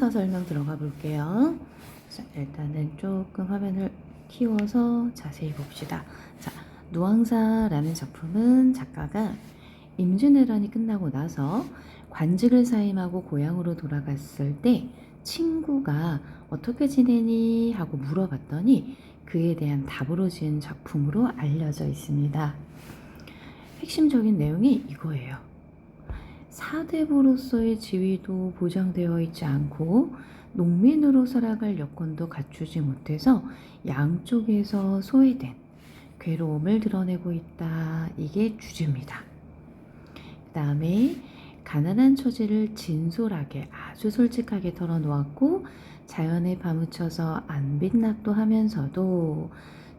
설명 들어가 볼게요. 자, 일단은 조금 화면을 키워서 자세히 봅시다. 자, 노왕사라는 작품은 작가가 임진왜란이 끝나고 나서 관직을 사임하고 고향으로 돌아갔을 때 친구가 어떻게 지내니 하고 물어봤더니 그에 대한 답으로 지은 작품으로 알려져 있습니다. 핵심적인 내용이 이거예요. 사대부로서의 지위도 보장되어 있지 않고 농민으로 살아갈 여건도 갖추지 못해서 양쪽에서 소외된 괴로움을 드러내고 있다. 이게 주제입니다. 그 다음에 가난한 처지를 진솔하게 아주 솔직하게 털어놓았고 자연에 파묻혀서 안빈낙도 하면서도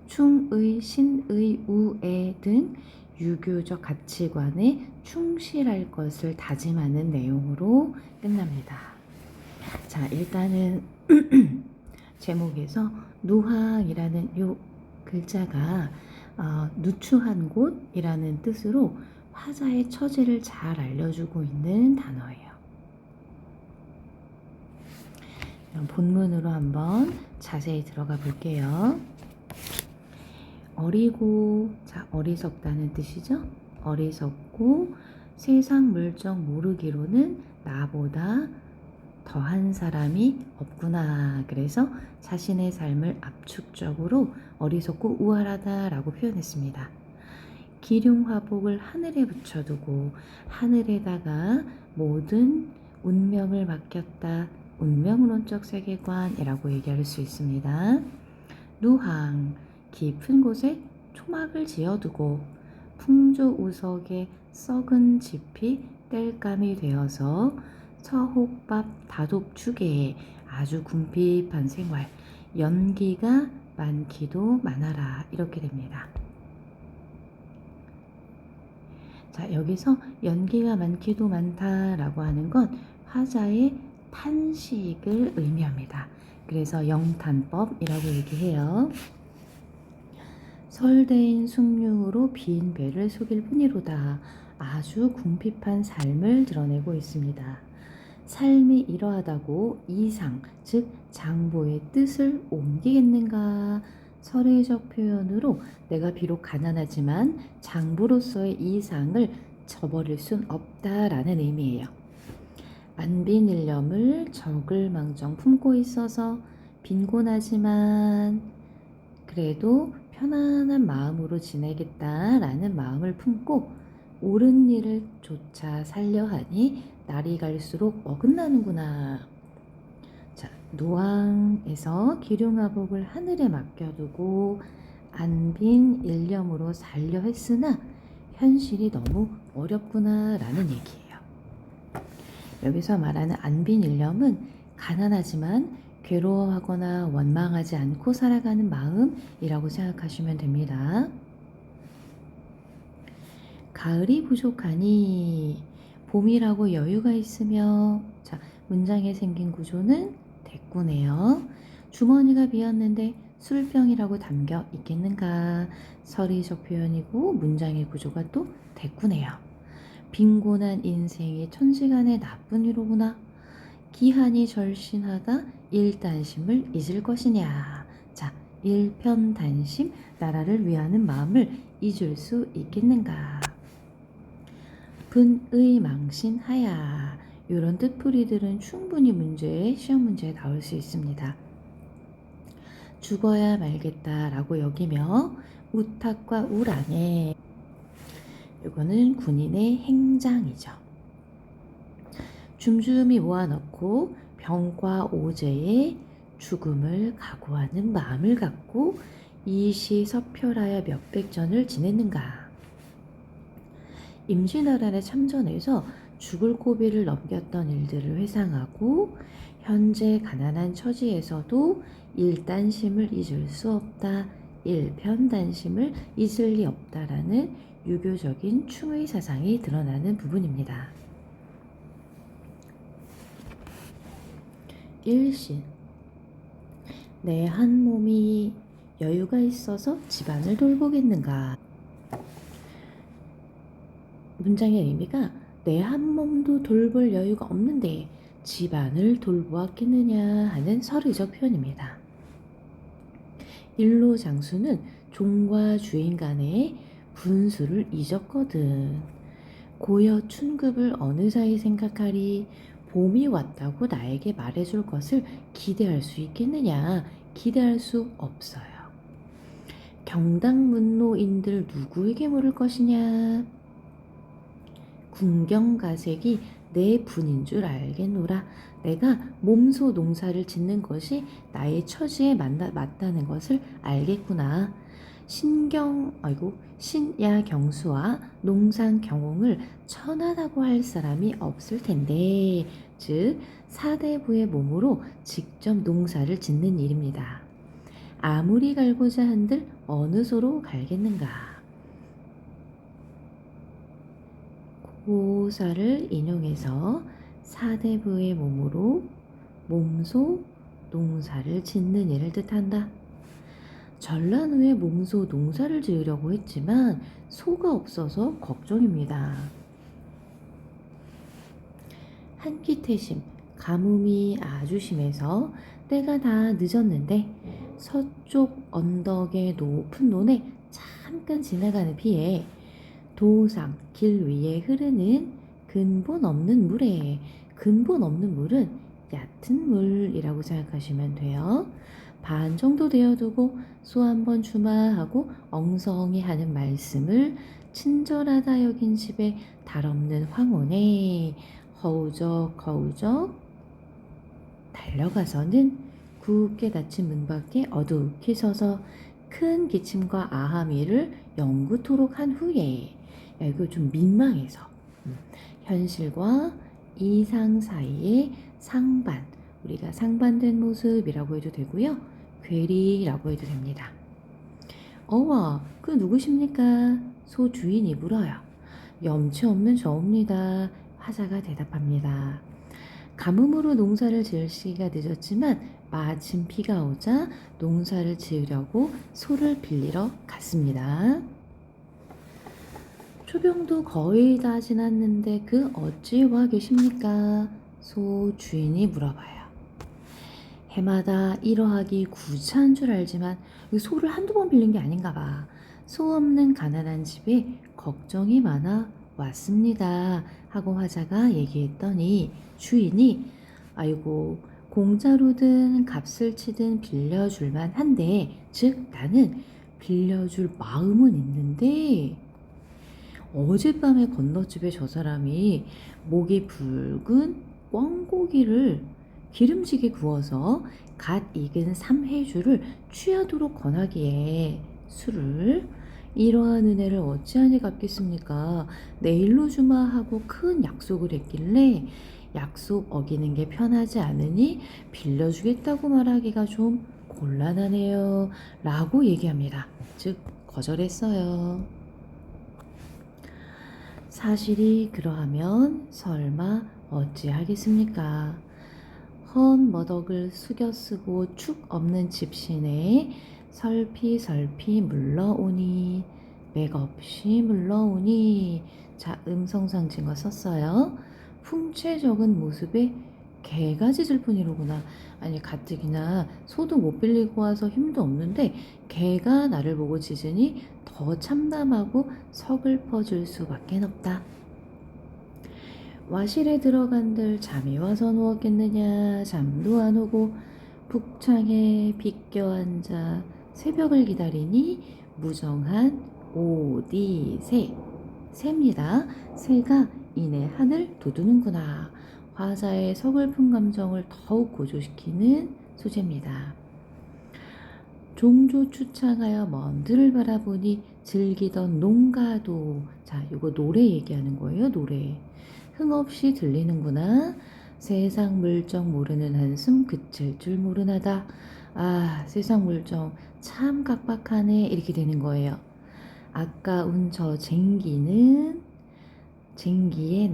충의, 신의, 우애 등 유교적 가치관에 충실할 것을 다짐하는 내용으로 끝납니다. 자, 일단은 제목에서 누항이라는 요 글자가 누추한 곳이라는 뜻으로 화자의 처지를 잘 알려주고 있는 단어예요. 본문으로 한번 자세히 들어가 볼게요. 어리고, 자, 어리석다는 뜻이죠. 어리석고 세상 물정 모르기로는 나보다 더한 사람이 없구나. 그래서 자신의 삶을 압축적으로 어리석고 우월하다라고 표현했습니다. 기륭화복을 하늘에 붙여두고 하늘에다가 모든 운명을 맡겼다. 운명론적 세계관이라고 얘기할 수 있습니다. 누항, 깊은 곳에 초막을 지어두고 풍조우석에 썩은 짚이 땔감이 되어서 처혹밥 다독축에 아주 궁핍한 생활, 연기가 많기도 많아라. 이렇게 됩니다. 자, 여기서 연기가 많기도 많다라고 하는 건 화자의 탄식을 의미합니다. 그래서 영탄법이라고 얘기해요. 설대인 숭늉으로 빈 배를 속일 뿐이로다. 아주 궁핍한 삶을 드러내고 있습니다. 삶이 이러하다고 이상, 즉 장보의 뜻을 옮기겠는가? 설의적 표현으로 내가 비록 가난하지만 장부로서의 이상을 저버릴 순 없다라는 의미예요. 안빈일념을 적을망정 품고 있어서 빈곤하지만 그래도 편안한 마음으로 지내겠다라는 마음을 품고 옳은 일을 조차 살려 하니 날이 갈수록 어긋나는구나. 자, 노왕에서 기륭화복을 하늘에 맡겨두고 안빈 일념으로 살려 했으나 현실이 너무 어렵구나라는 얘기예요. 여기서 말하는 안빈 일념은 가난하지만 괴로워하거나 원망하지 않고 살아가는 마음이라고 생각하시면 됩니다. 가을이 부족하니 봄이라고 여유가 있으며, 자, 문장에 생긴 구조는 대꾸네요. 주머니가 비었는데 술병이라고 담겨 있겠는가? 설의적 표현이고 문장의 구조가 또 대꾸네요. 빈곤한 인생이 천시간의 나쁜 이로구나. 기한이 절신하다 일단심을 잊을 것이냐. 자, 일편단심, 나라를 위하는 마음을 잊을 수 있겠는가. 분의 망신하야. 이런 뜻풀이들은 충분히 시험 문제에 나올 수 있습니다. 죽어야 말겠다라고 여기며 우탁과 우랑에, 이거는 군인의 행장이죠. 줌줌이 모아넣고 병과 오제의 죽음을 각오하는 마음을 갖고 이시서별하여 몇백전을 지냈는가. 임진왜란에 참전해서 죽을 고비를 넘겼던 일들을 회상하고 현재 가난한 처지에서도 일단심을 잊을 수 없다. 일편단심을 잊을 리 없다라는 유교적인 충의 사상이 드러나는 부분입니다. 일신, 내 한 몸이 여유가 있어서 집안을 돌보겠는가. 문장의 의미가 내 한 몸도 돌볼 여유가 없는데 집안을 돌보았겠느냐 하는 서류적 표현입니다. 일로장수는 종과 주인 간의 분수를 잊었거든. 고여 춘급을 어느 사이 생각하리. 봄이 왔다고 나에게 말해줄 것을 기대할 수 있겠느냐? 기대할 수 없어요. 경당문노인들 누구에게 물을 것이냐? 군경가색이 내 분인 줄 알겠노라. 내가 몸소 농사를 짓는 것이 나의 처지에 맞다는 것을 알겠구나. 신야경수와 농산경홍을 천하다고 할 사람이 없을 텐데, 즉 사대부의 몸으로 직접 농사를 짓는 일입니다. 아무리 갈고자 한들 어느 소로 갈겠는가. 고사를 인용해서 사대부의 몸으로 몸소 농사를 짓는 일을 뜻한다. 전란 후에 몸소 농사를 지으려고 했지만 소가 없어서 걱정입니다. 한끼태심, 가뭄이 아주 심해서 때가 다 늦었는데 서쪽 언덕의 높은 논에 잠깐 지나가는 비에 도상 길 위에 흐르는 근본 없는 물에, 근본 없는 물은 얕은 물이라고 생각하시면 돼요. 반 정도 되어두고 소 한번 주마 하고 엉성히 하는 말씀을 친절하다 여긴 집에 달없는 황혼에 허우적 달려가서는 굳게 닫힌 문 밖에 어둑히 서서 큰 기침과 아함이를 영구토록 한 후에, 야, 이거 좀 민망해서 현실과 이상 사이의 상반, 우리가 상반된 모습이라고 해도 되고요. 괴리라고 해도 됩니다. 어와, 그 누구십니까? 소 주인이 물어요. 염치 없는 저옵니다. 화자가 대답합니다. 가뭄으로 농사를 지을 시기가 늦었지만 마침 비가 오자 농사를 지으려고 소를 빌리러 갔습니다. 초병도 거의 다 지났는데 그 어찌 와 계십니까? 소 주인이 물어봐요. 해마다 이러하기 구차한 줄 알지만 소를 한두 번 빌린 게 아닌가 봐. 소 없는 가난한 집에 걱정이 많아 왔습니다 하고 화자가 얘기했더니 주인이 아이고 공짜로든 값을 치든 빌려줄만 한데, 즉 나는 빌려줄 마음은 있는데 어젯밤에 건너집에 저 사람이 목이 붉은 꿩고기를 기름지게 구워서 갓 익은 삼해주를 취하도록 권하기에 술을, 이러한 은혜를 어찌하니 갚겠습니까? 내일로 주마 하고 큰 약속을 했길래 약속 어기는 게 편하지 않으니 빌려주겠다고 말하기가 좀 곤란하네요 라고 얘기합니다. 즉 거절했어요. 사실이 그러하면 설마 어찌하겠습니까? 헌 머덕을 숙여 쓰고 축 없는 집신에 설피 물러오니, 맥없이 물러오니. 자, 음성상징어 썼어요. 풍채 적은 모습에 개가 짖을 뿐이로구나. 아니 가뜩이나 소도 못 빌리고 와서 힘도 없는데 개가 나를 보고 짖으니 더 참담하고 서글퍼질 수밖에 없다. 와실에 들어간들 잠이 와서 누웠겠느냐. 잠도 안 오고 북창에 비껴 앉아 새벽을 기다리니 무정한 오디새, 새입니다. 새가 이내 하늘 돋우는구나. 화자의 서글픈 감정을 더욱 고조시키는 소재입니다. 종조 추창하여 먼 들을 바라보니 즐기던 농가도. 자, 이거 노래 얘기하는 거예요. 노래. 흥없이 들리는구나. 세상 물정 모르는 한숨 그칠 줄 모르나다. 아, 세상 물정 참 각박하네. 이렇게 되는 거예요. 아까운 저 쟁기는, 쟁기의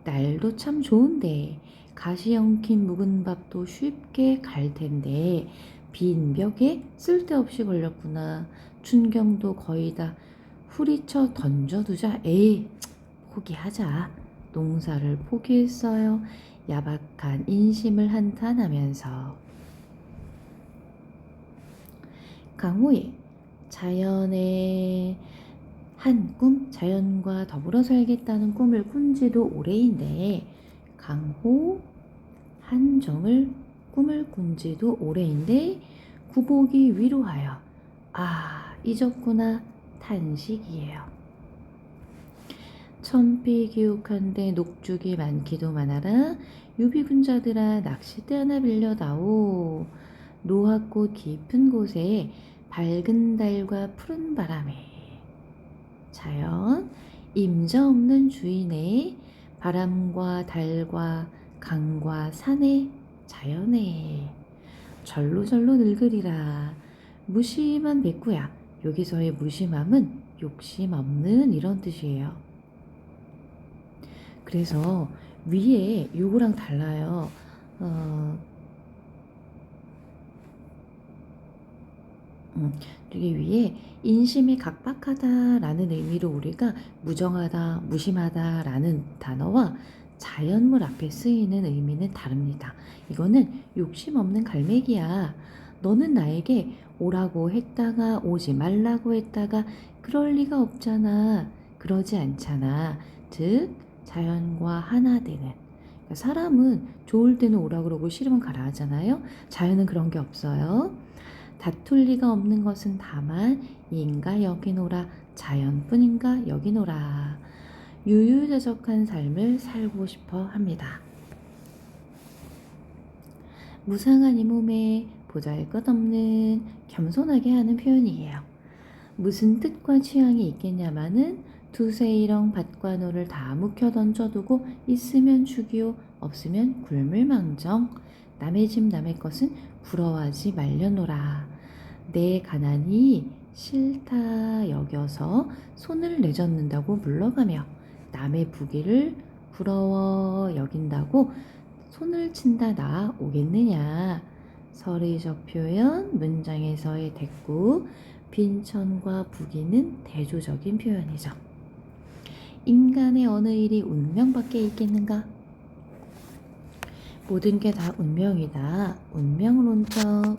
날도 참 좋은데 가시 엉킨 묵은 밥도 쉽게 갈 텐데 빈 벽에 쓸데없이 걸렸구나. 춘경도 거의 다 후리쳐 던져두자. 에이, 포기하자. 농사를 포기했어요. 야박한 인심을 한탄하면서 강호의 자연의 한 꿈, 자연과 더불어 살겠다는 꿈을 꾼 지도 오래인데 강호 한정을 꿈을 꾼 지도 오래인데 구복이 위로하여 아 잊었구나 탄식이에요. 천피기욱한데 녹죽이 많기도 많아라 유비군자들아 낚싯대 하나 빌려다오. 노화꽃 깊은 곳에 밝은 달과 푸른 바람에 자연 임자 없는 주인의 바람과 달과 강과 산에 자연에 절로절로 늙으리라. 무심한 백구야. 여기서의 무심함은 욕심 없는 이런 뜻이에요. 그래서 위에 요거랑 달라요. 여기 위에 인심이 각박하다라는 의미로 우리가 무정하다, 무심하다라는 단어와 자연물 앞에 쓰이는 의미는 다릅니다. 이거는 욕심 없는 갈매기야. 너는 나에게 오라고 했다가 오지 말라고 했다가 그럴 리가 없잖아. 그러지 않잖아. 즉 자연과 하나 되는. 그러니까 사람은 좋을 때는 오라 그러고 싫으면 가라 하잖아요. 자연은 그런 게 없어요. 다툴 리가 없는 것은 다만 이인가 여기노라 자연뿐인가 여기노라. 유유자적한 삶을 살고 싶어 합니다. 무상한 이 몸에 보잘것없는 겸손하게 하는 표현이에요. 무슨 뜻과 취향이 있겠냐마는 두세 일엉 밭과 노를 다 묵혀 던져두고 있으면 죽이요 없으면 굶을 망정. 남의 집 남의 것은 부러워하지 말려노라. 내 가난이 싫다 여겨서 손을 내젓는다고 물러가며 남의 부귀를 부러워 여긴다고 손을 친다 나 오겠느냐. 서리적 표현 문장에서의 대꾸 빈천과 부귀는 대조적인 표현이죠. 인간의 어느 일이 운명밖에 있겠는가? 모든 게 다 운명이다. 운명론적.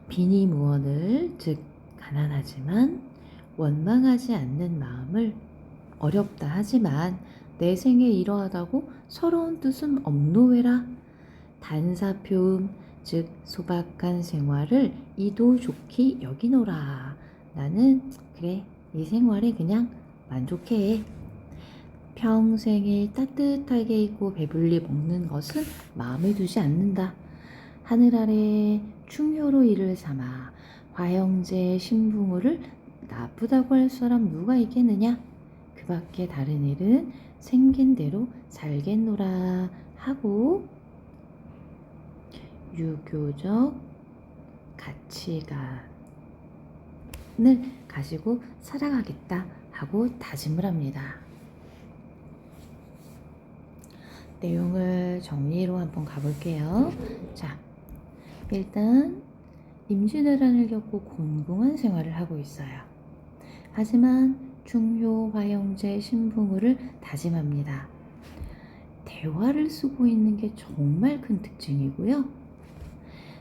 비니무언을 즉 가난하지만 원망하지 않는 마음을 어렵다 하지만 내 생에 이러하다고 서러운 뜻은 없노외라. 단사표음 즉 소박한 생활을 이도 좋게 여기노라. 나는 그래 이 생활에 그냥 만족해. 평생에 따뜻하게 입고 배불리 먹는 것은 마음에 두지 않는다. 하늘 아래 충효로 일을 삼아 화형제 신붕우를 나쁘다고 할 사람 누가 있겠느냐. 그 밖에 다른 일은 생긴 대로 살겠노라 하고 유교적 가치관을 가지고 살아가겠다 하고 다짐을 합니다. 내용을 정리로 한번 가볼게요. 자, 일단 임진왜란을 겪고 곤궁한 생활을 하고 있어요. 하지만 중효 화영제 신붕우를 다짐합니다. 대화를 쓰고 있는 게 정말 큰 특징이고요.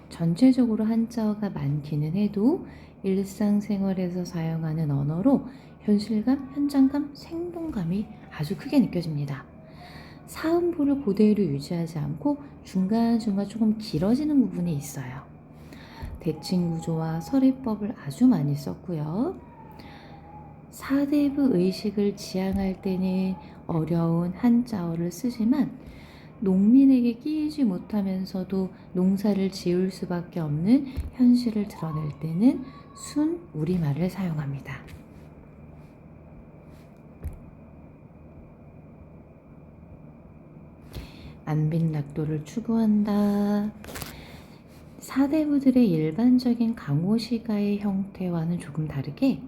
전체적으로 한자어가 많기는 해도 일상생활에서 사용하는 언어로 현실감, 현장감, 생동감이 아주 크게 느껴집니다. 사음부를 그대로 유지하지 않고 중간중간 조금 길어지는 부분이 있어요. 대칭구조와 서리법을 아주 많이 썼고요. 사대부 의식을 지향할 때는 어려운 한자어를 쓰지만 농민에게 끼이지 못하면서도 농사를 지을 수밖에 없는 현실을 드러낼 때는 순 우리말을 사용합니다. 안빈낙도를 추구한다. 사대부들의 일반적인 강호시가의 형태와는 조금 다르게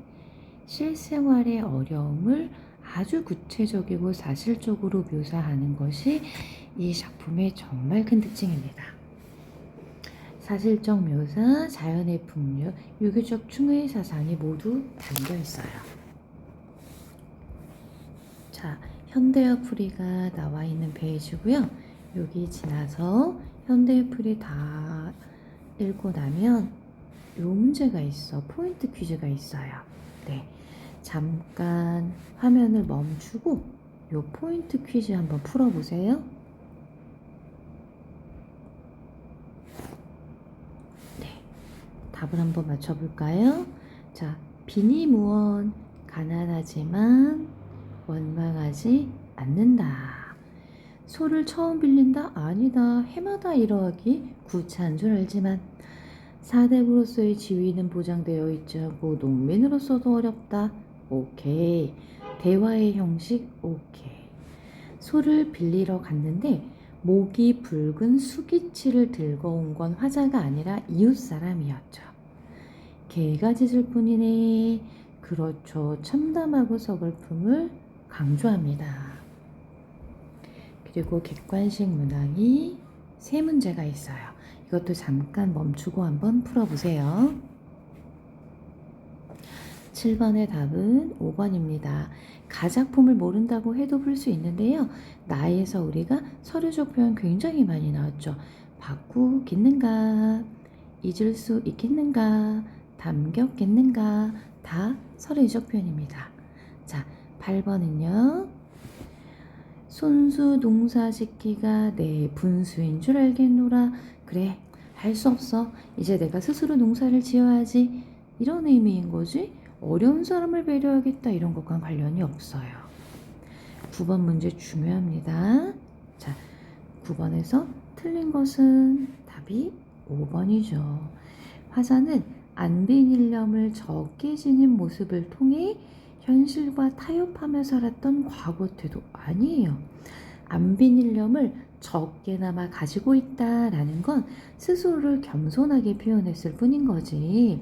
실생활의 어려움을 아주 구체적이고 사실적으로 묘사하는 것이 이 작품의 정말 큰 특징입니다. 사실적 묘사, 자연의 풍류, 유교적 충의 사상이 모두 담겨 있어요. 자, 현대어풀이가 나와 있는 페이지고요. 여기 지나서 현대어풀이 다 읽고 나면 요 문제가 있어. 포인트 퀴즈가 있어요. 네, 잠깐 화면을 멈추고 요 포인트 퀴즈 한번 풀어보세요. 네, 답을 한번 맞춰볼까요? 자, 비니무원 가난하지만 원망하지 않는다. 소를 처음 빌린다? 아니다. 해마다 이러하기 구차한 줄 알지만 사대부로서의 지위는 보장되어 있지 않고 농민으로서도 어렵다. 오케이. 대화의 형식 오케이. 소를 빌리러 갔는데 목이 붉은 수기치를 들고 온 건 화자가 아니라 이웃 사람이었죠. 개가 짖을 뿐이네. 그렇죠. 참담하고 서글픔을 강조합니다. 그리고 객관식 문항이 세 문제가 있어요. 이것도 잠깐 멈추고 한번 풀어보세요. 7번의 답은 5번입니다. 가작품을 모른다고 해도 풀 수 있는데요. 나에서 우리가 서류적 표현 굉장히 많이 나왔죠. 바꾸겠는가, 잊을 수 있겠는가, 담겼겠는가, 다 서류적 표현입니다. 자, 8번은요. 손수 농사짓기가 내 분수인 줄 알겠노라. 그래, 할 수 없어. 이제 내가 스스로 농사를 지어야지. 이런 의미인 거지. 어려운 사람을 배려하겠다 이런 것과 관련이 없어요. 9번 문제 중요합니다. 자, 9번에서 틀린 것은 답이 5번이죠. 화자는 안비닐염을 적게 지닌 모습을 통해 현실과 타협하며 살았던 과거 태도 아니에요. 안비닐염을 적게나마 가지고 있다라는 건 스스로를 겸손하게 표현했을 뿐인 거지.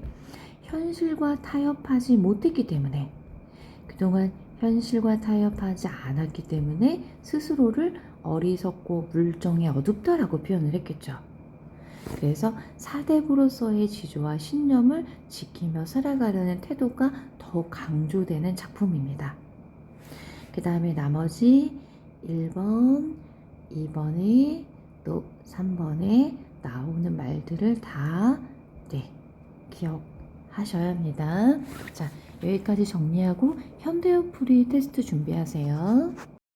현실과 타협하지 못했기 때문에, 그동안 현실과 타협하지 않았기 때문에 스스로를 어리석고 물정에 어둡다라고 표현을 했겠죠. 그래서 사대부로서의 지조와 신념을 지키며 살아가려는 태도가 더 강조되는 작품입니다. 그 다음에 나머지 1번, 2번에 또 3번에 나오는 말들을 다 기억하셔야 합니다. 자, 여기까지 정리하고 현대어풀이 테스트 준비하세요.